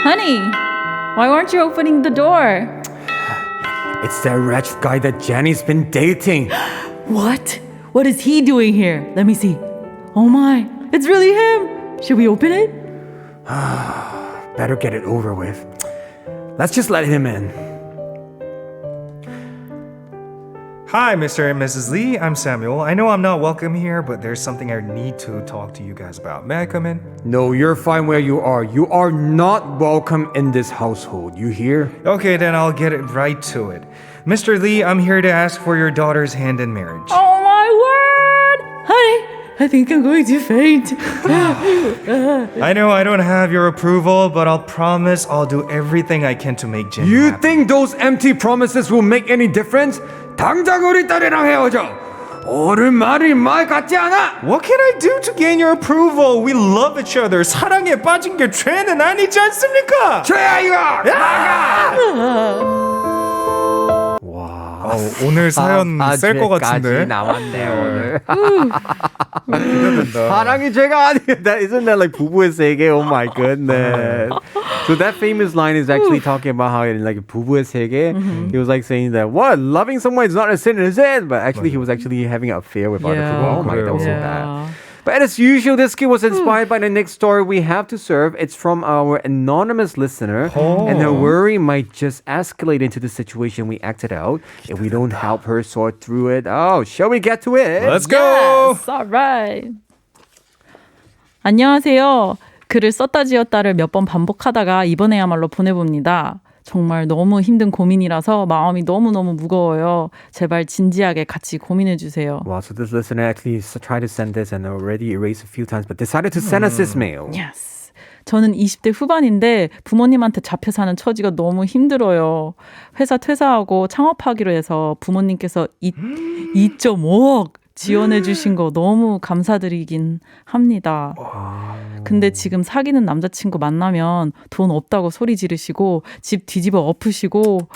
Honey, why aren't you opening the door? It's that wretched guy that Jenny's been dating. What? What is he doing here? Let me see. Oh my, it's really him. Should we open it? Better get it over with. Let's just let him in. Hi, Mr. and Mrs. Lee. I'm Samuel. I know I'm not welcome here, but there's something I need to talk to you guys about. May I come in? No, you're fine where you are. You are not welcome in this household. You hear? Okay, then I'll get it right to it. Mr. Lee, I'm here to ask for your daughter's hand in marriage. Oh my word! Honey, I think I'm going to faint. I know I don't have your approval, but I'll promise I'll do everything I can to make Jenny You happy. think those empty promises will make any difference? 당장 우리 딸이랑 헤어져. 옳은 말이 말 같지 않아? What can I do to gain your approval? We love each other. 사랑에 빠진 게 죄는 아니지 않습니까? 죄야 이거! 나가! 오늘 사연 셀 것 같은데. 나왔네 오늘. 기대된다. 사랑이 죄가 아니야. That isn't that like 부부의 세계? Oh my goodness. So that famous line is actually talking about how in like 부부의 세계, he was like saying that what loving someone is not a sin, is it? But actually he was actually having an affair with other people. Oh my god, that was so bad. But as usual, this skit was inspired by the next story we have to serve. It's from our anonymous listener. And her worry might just escalate into the situation we acted out if we don't help her sort through it. Oh, shall we get to it? Let's go! Yes, all right. 안녕하세요. 글을 썼다 지었다를 몇 번 반복하다가 이번에야말로 보내봅니다. 정말 너무 힘든 고민이라서 마음이 너무너무 무거워요. 제발 진지하게 같이 고민해 주세요. Wow, so this listener actually tried to send this and already erased a few times, but decided to send us this mail. Yes. 저는 20대 후반인데 부모님한테 잡혀 사는 처지가 너무 힘들어요. 회사 퇴사하고 창업하기로 해서 부모님께서 2.5억 지원해 주신 거 너무 감사드리긴 합니다. 근데 지금 사귀는 남자친구 만나면 돈 없다고 소리 지르시고 집 뒤집어 엎으시고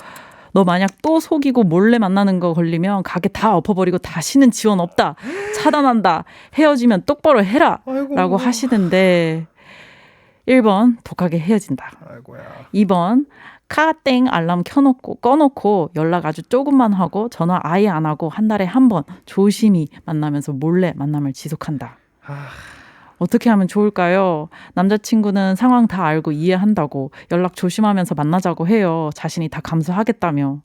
너 만약 또 속이고 몰래 만나는 거 걸리면 가게 다 엎어버리고 다시는 지원 없다. 차단한다. 헤어지면 똑바로 해라. 라고 하시는데 1번 독하게 헤어진다. 2번 카땡 알람 꺼놓고 연락 아주 조금만 하고 전화 아예 안 하고 한 달에 한 번 조심히 만나면서 몰래 만남을 지속한다. 어떻게 하면 좋을까요? 남자친구는 상황 다 알고 이해한다고 연락 조심하면서 만나자고 해요. 자신이 다 감수하겠다며.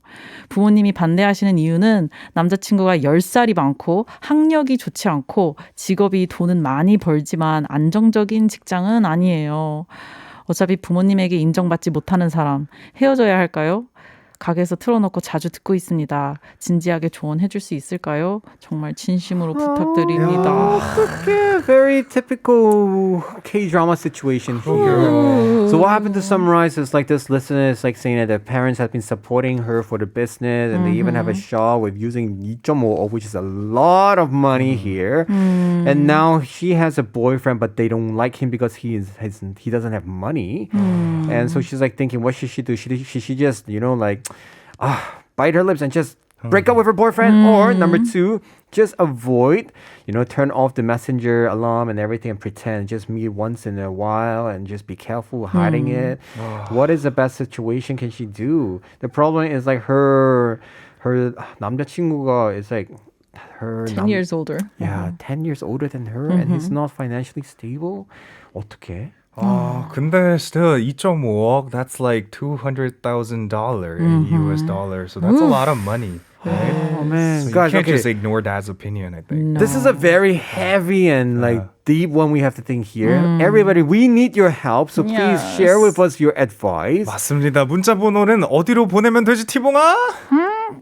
부모님이 반대하시는 이유는 남자친구가 10살이 많고 학력이 좋지 않고 직업이 돈은 많이 벌지만 안정적인 직장은 아니에요. 어차피 부모님에게 인정받지 못하는 사람 헤어져야 할까요? 가게에서 틀어놓고 자주 듣고 있습니다. 진지하게 조언해 줄 수 있을까요? 정말 진심으로 부탁드립니다. Okay, very typical K-drama situation here. So what happened to summarize is like this listener is like saying that the parents have been supporting her for the business and they even have a shawl with using 2.5, which is a lot of money here. And now she has a boyfriend, but they don't like him because he doesn't have money. And so she's like thinking, what should she do? Should she just, like, bite her lips and just break up with her boyfriend? Or number 2, just avoid, turn off the messenger alarm and everything and pretend just meet once in a while and just be careful hiding it. What is the best situation can she do? The problem is like her 남자친구가 is like her 10 years older. Yeah, 10 years older than her and he's not financially stable. 어떻게? 근데 still 2.5억, that's like $200,000 in US dollars. So that's a lot of money. Right? Oh man, So you guys, can't okay. just ignore dad's opinion, I think. No. This is a very heavy and like deep one we have to think here. Everybody, we need your help. So please Yes. share with us your advice. 맞습니다. 문자 번호는 어디로 보내면 되지, 티봉아?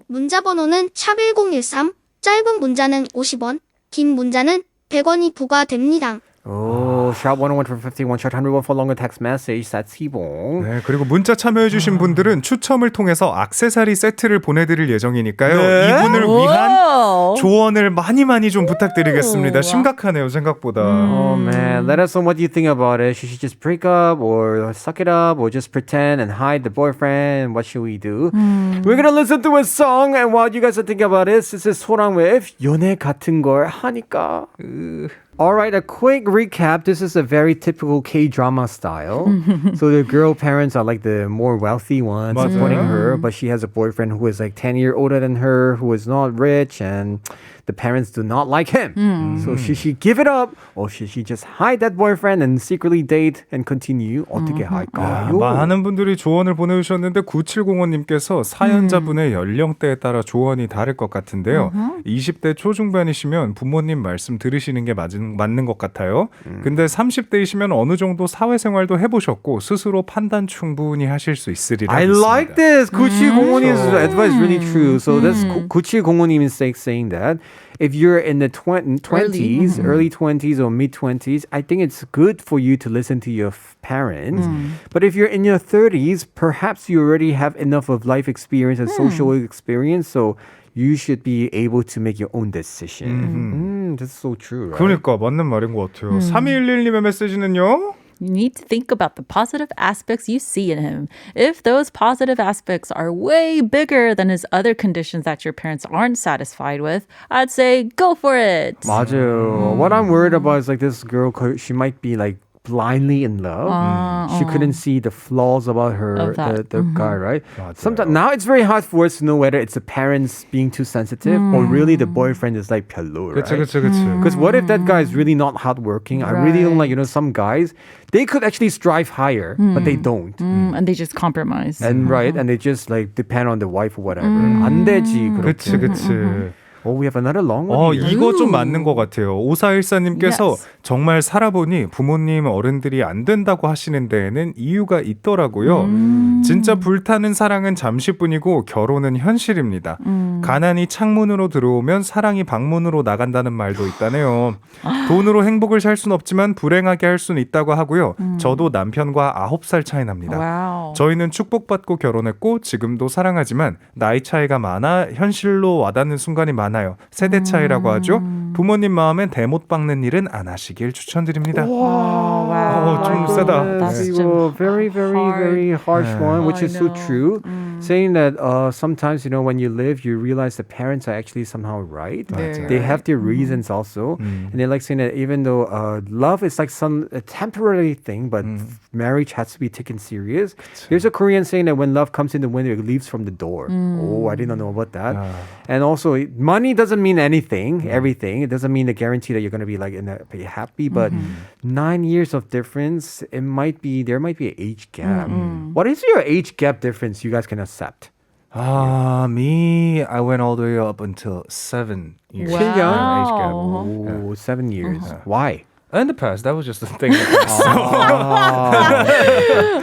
문자 번호는 샵1013, 짧은 문자는 50원, 긴 문자는 100원이 부과됩니다. Oh, shout 101 for 51, shout 101 for longer text message. That's Hibong. 네, 그리고 문자 참여해주신 분들은 추첨을 통해서 액세서리 세트를 보내드릴 예정이니까요. 네? 이분을 위한 Whoa. 조언을 많이 좀 부탁드리겠습니다. 심각하네요, 생각보다. Oh man, let us know what you think about it. Should she just break up or suck it up or just pretend and hide the boyfriend? What should we do? We're gonna listen to a song and while you guys are thinking about it, this is 소랑 with 연애 같은 걸 하니까. All right, a quick recap. This is a very typical K-drama style. So the girl parents are like the more wealthy ones 맞아요. supporting her, but she has a boyfriend who is like 10 years older than her, who is not rich, and the parents do not like him. So should she give it up, or should she just hide that boyfriend and secretly date and continue? 어떻게 할까요? 많은 분들이 조언을 보내주셨는데 9705님께서 사연자분의 연령대에 따라 조언이 다를 것 같은데요. 20대 초중반이시면 부모님 말씀 들으시는 게 맞는 것 같아요. 근데 30대이시면 어느 정도 사회생활도 해보셨고 스스로 판단 충분히 하실 수 있으리라 I 믿습니다. like this. 9705님's advice is really true. So this 9705님 is saying that if you're in the 20s, early 20s or mid 20s, I think it's good for you to listen to your parents. But if you're in your 30s, perhaps you already have enough of life experience and social experience, so you should be able to make your own decision. That's so true, right? 그러니까 맞는 말인 것 같아요. 3211님의 메시지는요? You need to think about the positive aspects you see in him. If those positive aspects are way bigger than his other conditions that your parents aren't satisfied with, I'd say go for it. 맞아요. What I'm worried about is like this girl, she might be like blindly in love. She couldn't see the flaws about her, Of that. the guy, right? 맞아요. Sometimes now it's very hard for us to know whether it's the parents being too sensitive or really the boyfriend is like 별로, right? 그치. Because what if that guy is really not hardworking? I really don't like, some guys, they could actually strive higher, but they don't. And they just compromise. And right, and they just like depend on the wife or whatever. 안 되지, 그렇게. 그치. Oh, we have another long one here. 이거 좀 맞는 것 같아요. 5414님께서 Yes. 정말 살아보니 부모님 어른들이 안 된다고 하시는 데에는 이유가 있더라고요. 진짜 불타는 사랑은 잠시뿐이고 결혼은 현실입니다. 가난이 창문으로 들어오면 사랑이 방문으로 나간다는 말도 있다네요. 돈으로 행복을 살 수는 없지만 불행하게 할 수는 있다고 하고요. 저도 남편과 9살 차이 납니다. Wow. 저희는 축복받고 결혼했고 지금도 사랑하지만 나이 차이가 많아 현실로 와닿는 순간이 많아요. 세대 차이라고 하죠. 부모님 마음에 대못 박는 일은 안 하시길 추천드립니다. Wow. 좀 세다. That's Igo, very, very, very harsh one, which I is so know. true. Saying that sometimes, when you live, you realize the parents are actually somehow right. Very They right. have their reasons also. And they like saying that even though love is like a temporary thing, but marriage has to be taken serious. There's a Korean saying that when love comes in the window, it leaves from the door. Oh, I didn't know about that. And also, money doesn't mean anything, everything. It doesn't mean a guarantee that you're going to be like be happy. But 9 years of difference, there might be an age gap. What is your age gap difference you guys can accept? Me, I went all the way up until 7 years. Wow. age gap. Oh, 7 years. Why? In the past, that was just a thing.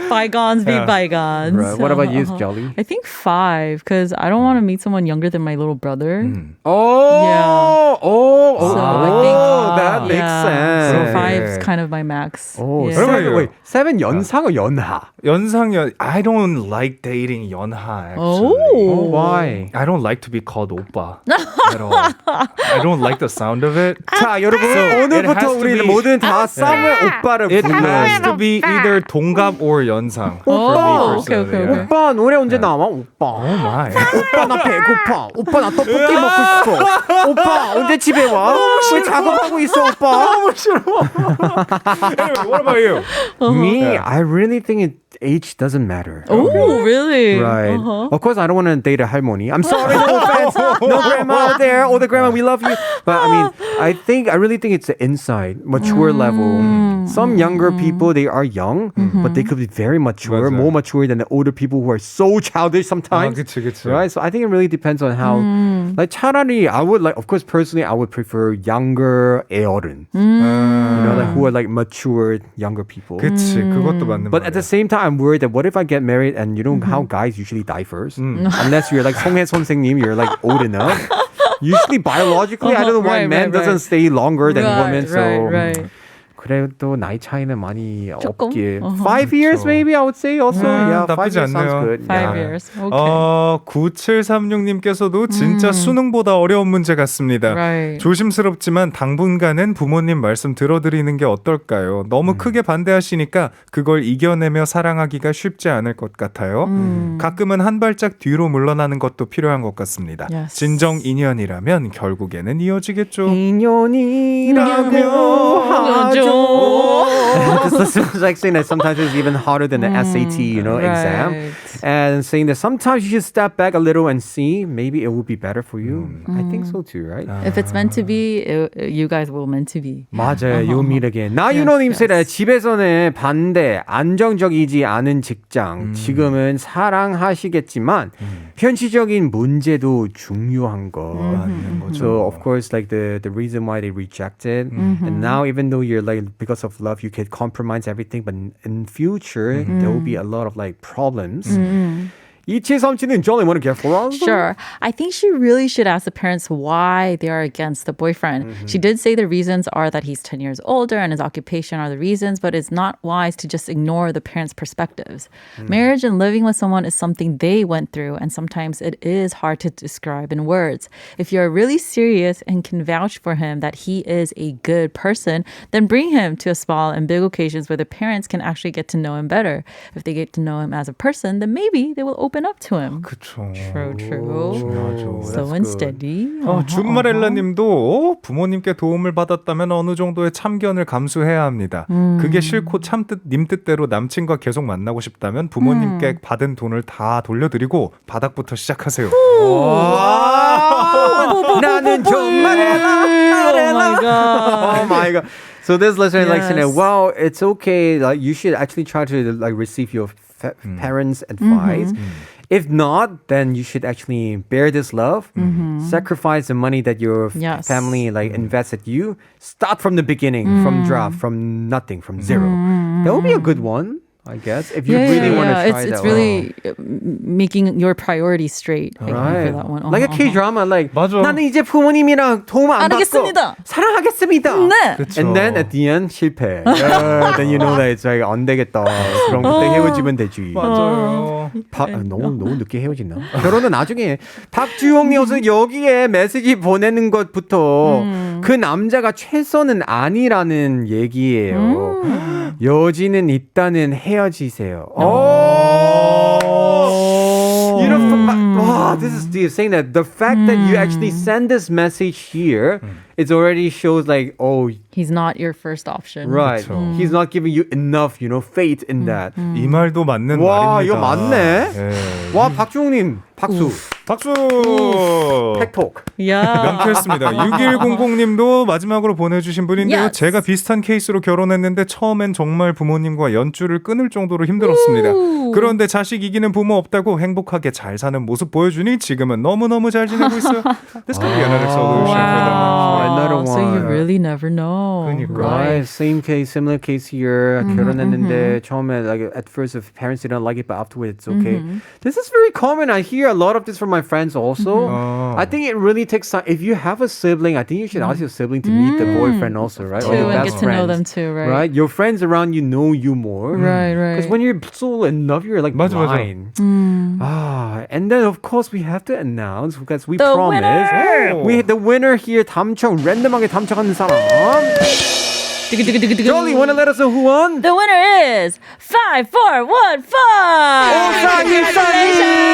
Bygones be bygones. Right. What about you, Jolly? I think 5, because I don't want to meet someone younger than my little brother. Oh, Yeah. oh, So I think, that makes yeah, sense. So 5's kind of my max. Oh, Yeah. seven, wait, 7 연상 or 연하? 연상연, I don't like dating 연하, actually. Oh, why? I don't like to be called oppa at all. I don't like the sound of it. 자, 여러분, it has 오늘부터 to 우리는 be- 모든 다 쌈을 오빠를 It 불러. has to be either 동갑 or 연상. for me Oh, okay, personally, okay, yeah. okay. 오빠 노래 언제 나와? 오빠. Oh my. 오빠 나 배고파. 오빠 나 떡볶이 먹고 싶어. 오빠 언제 집에 와? 왜 작업하고 있어, 오빠? Anyway, what about you? Me, I really think age doesn't matter. Oh, really? Right. Uh-huh. Of course, I don't want to date a harmony. I'm sorry, no offense. No grandma out there. Oh, the grandma, we love you. But I mean, I really think it's the inside, mature level. Some younger people, they are young, but they could be very mature, 맞아요. more mature than the older people who are so childish sometimes. 그치. Right? So I think it really depends on how. Like, 차라리, I would like, of course, personally, I would prefer younger 애어른. Like who are like mature younger people. 그치, 그것도 맞는 But at the same time, I'm worried that what if I get married and you know how guys usually die first? Unless you're like 성혜 선생님, you're like old enough. Usually biologically, I don't know why Right, man right, doesn't right. stay longer than Right, women. So right. 그래도 나이 차이는 많이 조금? 없길. Uh-huh. 5 years 그렇죠. maybe I would say also. Yeah, 5 나쁘지 years sounds 않네요. good. 5 Yeah. years. Okay. 9736님께서도 진짜 수능보다 어려운 문제 같습니다. Right. 조심스럽지만 당분간은 부모님 말씀 들어드리는 게 어떨까요? 너무 크게 반대하시니까 그걸 이겨내며 사랑하기가 쉽지 않을 것 같아요. 가끔은 한 발짝 뒤로 물러나는 것도 필요한 것 같습니다. Yes. 진정 인연이라면 결국에는 이어지겠죠. 인연이라고 하죠. This is like saying that sometimes it's even harder than the SAT, exam. Right. And saying that sometimes you should step back a little and see maybe it will be better for you. I think so too, right? If it's meant to be, you guys will meant to be. 맞아요. You'll meet again. 나윤호님 Yes, 세대 yes. 집에서는 반대, 안정적이지 않은 직장. 지금은 사랑하시겠지만 현실적인 문제도 중요한 것. 맞는 거죠. So of course, like the reason why they rejected, and now even though you're like because of love, you could compromise everything, but in future there will be a lot of like problems. 2737은 Jolly want to get for us? Sure. I think she really should ask the parents why they are against the boyfriend. She did say the reasons are that he's 10 years older and his occupation are the reasons, but it's not wise to just ignore the parents' perspectives. Marriage and living with someone is something they went through, and sometimes it is hard to describe in words. If you're really serious and can vouch for him that he is a good person, then bring him to a small and big occasions where the parents can actually get to know him better. If they get to know him as a person, then maybe they will open up to him. 그쵸. True. 중요하죠. So unsteady. 준마렐라님도 부모님께 도움을 받았다면 어느 정도의 참견을 감수해야 합니다. 그게 싫고 님 뜻대로 남친과 계속 만나고 싶다면 부모님께 받은 돈을 다 돌려드리고 바닥부터 시작하세요. 나는 Oh my god. Oh my god. So this listener is like saying, well, it's okay. Like you should actually try to like receive your parents' advice. If not, then you should actually bear this love, sacrifice the money that your Yes. family like invested you. Start from the beginning, from draft, from nothing, from zero. That would be a good one, I guess. If you really want to try it's that. really making your priorities straight. I think, Right. for that one. Like a K-drama, like 맞아. 나는 이제 부모님이랑 도움 안 받고 알겠습니다. 사랑하겠습니다. 네. 그쵸. And then at the end 실패. Then you know that it's like 안 되겠다. 그럼 그때 헤어지면 되지. 맞아요. 너무 늦게 헤어지나? 결혼은 나중에. 박주홍님 우선 여기에 메시지 보내는 것부터 그 남자가 최선은 아니라는 얘기예요. 여지는 있다는 헤어지세요. You know, wow, this is saying that the fact that you actually send this message here, it already shows like, oh, He's not your first option. right. 그쵸. He's not giving you enough, faith in that. 이 말도 맞는 와, 말입니다. 이거 맞네. 예. 와, 박주홍님, 박수. 박수! 팩톡. Yeah. 명쾌했습니다. 6100님도 마지막으로 보내주신 분인데요. Yes. 제가 비슷한 케이스로 결혼했는데 처음엔 정말 부모님과 연줄을 끊을 정도로 힘들었습니다. 그런데 자식 이기는 부모 없다고 행복하게 잘 사는 모습 보여주니 지금은 너무너무 잘 지내고 있어요. This could be another solution for them. Another So you one. really never know. 그러니까. Right, same case, similar case here. 결혼했는데 처음에 like at first if parents didn't like it, but afterwards it's okay. This is very common. I hear a lot of this from my friends also. I think it really takes time. If you have a sibling, I think you should ask your sibling to meet the boyfriend also, right? Or Too, your and best get to know friends. them too, right? Right? Your friends around you know you more. Right. Because when you're so in love, you're like 맞아. blind. And then of course we have to announce because we The promised. winner! We the winner here 당첨 랜덤하게 당첨하는 사람. Jolly, wanna let us know who won? The winner is 5415.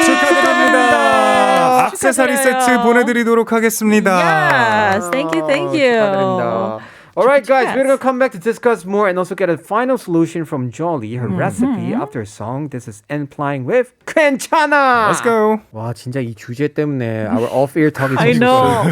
축하드립니다. 액세서리 세트 보내드리도록 하겠습니다. Yes, thank you. 축하드립니다. All right, guys, we're going to come back to discuss more and also get a final solution from Jolly, her recipe after a song. This is N-Plying with 괜찮아. Let's go. 와, 진짜 이 주제 때문에 our off-air talk is I know.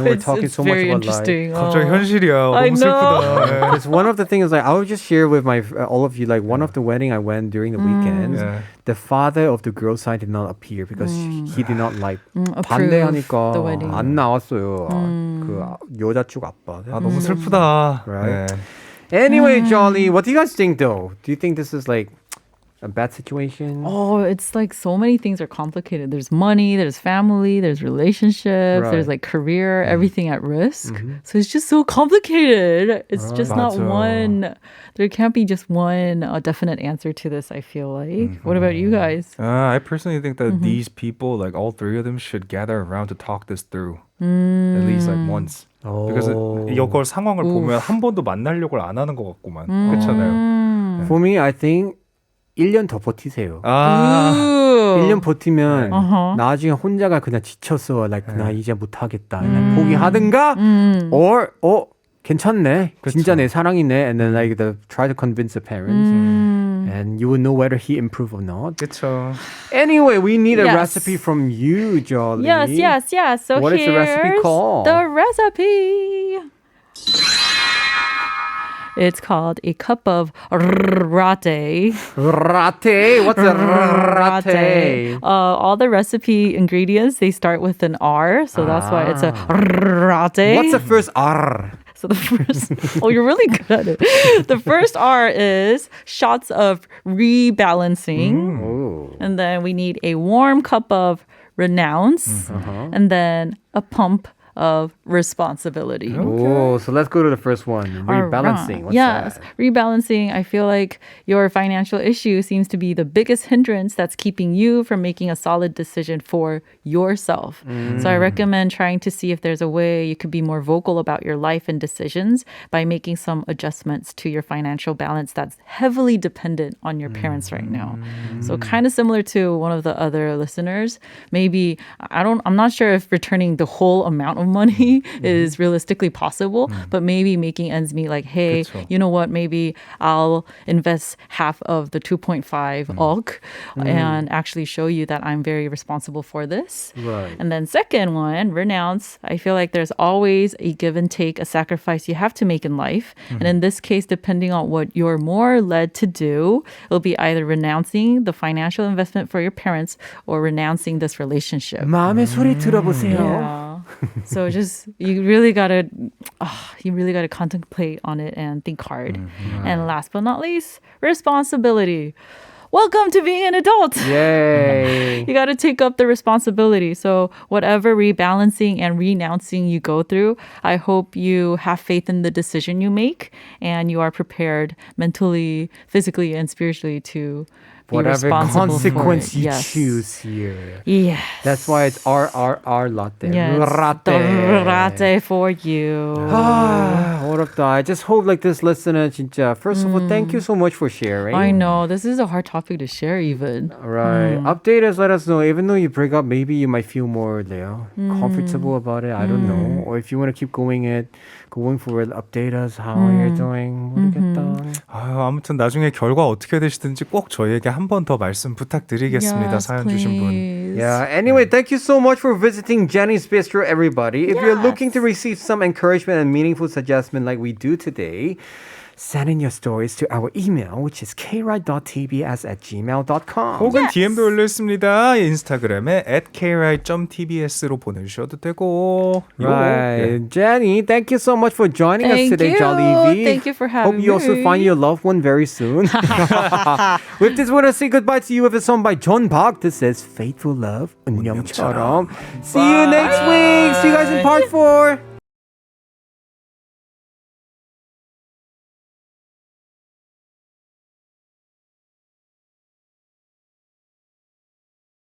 we're talking so much very about life. interesting. 갑자기 현실이야. I 너무 know. 슬프다. Because one of the things like I would just share with my all of you like one of the wedding I went during the weekends, Yeah. the father of the girl's side did not appear because he did not like approve 반대하니까 the wedding. 안 나왔어요. 그 여자 쪽 아빠. 아, 너무 슬프다. Right. 네. Anyway, Jolly, what do you guys think though? Do you think this is like a bad situation? Oh, it's like so many things are complicated. There's money, there's family, there's relationships, there's Right. like career, everything at risk. So it's just so complicated. It's just not 맞아. one. There can't be just one definite answer to this, I feel like. What about you guys? I personally think that these people, like all three of them, should gather around to talk this through at least like once. Because 이걸 상황을 보면 한 번도 만나려고 안 하는 것 같구만. 그렇잖아요. For me, I think 1년 더 버티세요. 아, 1년 버티면 Uh-huh. 나중에 혼자가 그냥 지쳐서 like 나 이제 못하겠다. 그냥 포기하든가 or 괜찮네. 진짜 내 사랑이네. And then like try to convince the parents. And you will know whether he improve or not. 그렇죠. Anyway, we need a Yes. recipe from you, Jolly. Yes. So What is the recipe here's called? the recipe. It's called a cup of latte. Ratte. What's a ratte? All the recipe ingredients, they start with an R, so that's why it's a latte. What's the first R? So the first, oh, you're really good at it. The first R is shots of rebalancing. Oh. And then we need a warm cup of renounce. And then a pump of responsibility. Oh, so let's go to the first one. Rebalancing. What's Yes, that? rebalancing. I feel like your financial issue seems to be the biggest hindrance that's keeping you from making a solid decision for yourself. So I recommend trying to see if there's a way you could be more vocal about your life and decisions by making some adjustments to your financial balance that's heavily dependent on your parents right now. So kind of similar to one of the other listeners, maybe I'm not sure if returning the whole amount of money is realistically possible, but maybe making ends meet like, hey, 그쵸. you know what, maybe I'll invest half of the 2.5 ok and actually show you that I'm very responsible for this. Right. And then second one, renounce. I feel like there's always a give and take, a sacrifice you have to make in life. And in this case, depending on what you're more led to do, it'll be either renouncing the financial investment for your parents or renouncing this relationship. 마음의 소리 들어보세요. Yeah. So just you really gotta contemplate on it and think hard. And last but not least, responsibility. Welcome to being an adult. Yay. You got to take up the responsibility. So whatever rebalancing and renouncing you go through, I hope you have faith in the decision you make and you are prepared mentally, physically, and spiritually to be Whatever responsible consequence for it. you Yes. choose here. Yes. That's why it's R latte. Yes. The latte for you. 어렵다. I just hope like this listener 진짜. First of all, thank you so much for sharing. I know. This is a hard topic to share even. Right. Update us, let us know. Even though you break up, maybe you might feel more comfortable about it. I don't know. Or if you want to keep going forward, update us how you're doing. 모르겠다. 아무튼 나중에 결과 어떻게 되시든지 꼭 저희에게 한 번 더 말씀 부탁드리겠습니다. Yes, 사연 주신 분. please. Yeah. Anyway, thank you so much for visiting Jenny's Bistro, everybody. If you're looking to receive some encouragement and meaningful suggestion like we do today, send in your stories to our email, which is kride.tbs@gmail.com. 혹은 DM도 열려 있습니다. 인스타그램에 @kride.tbs로 보내주셔도 되고. Right. Jenny, thank you so much for joining us Thank today, you. Jolly V. Thank you for having Hope you also me. find your loved one very soon. With this, we're going to say goodbye to you with a song by John Park. This is Faithful Love, 운명처럼. See you next week. See you guys in part 4.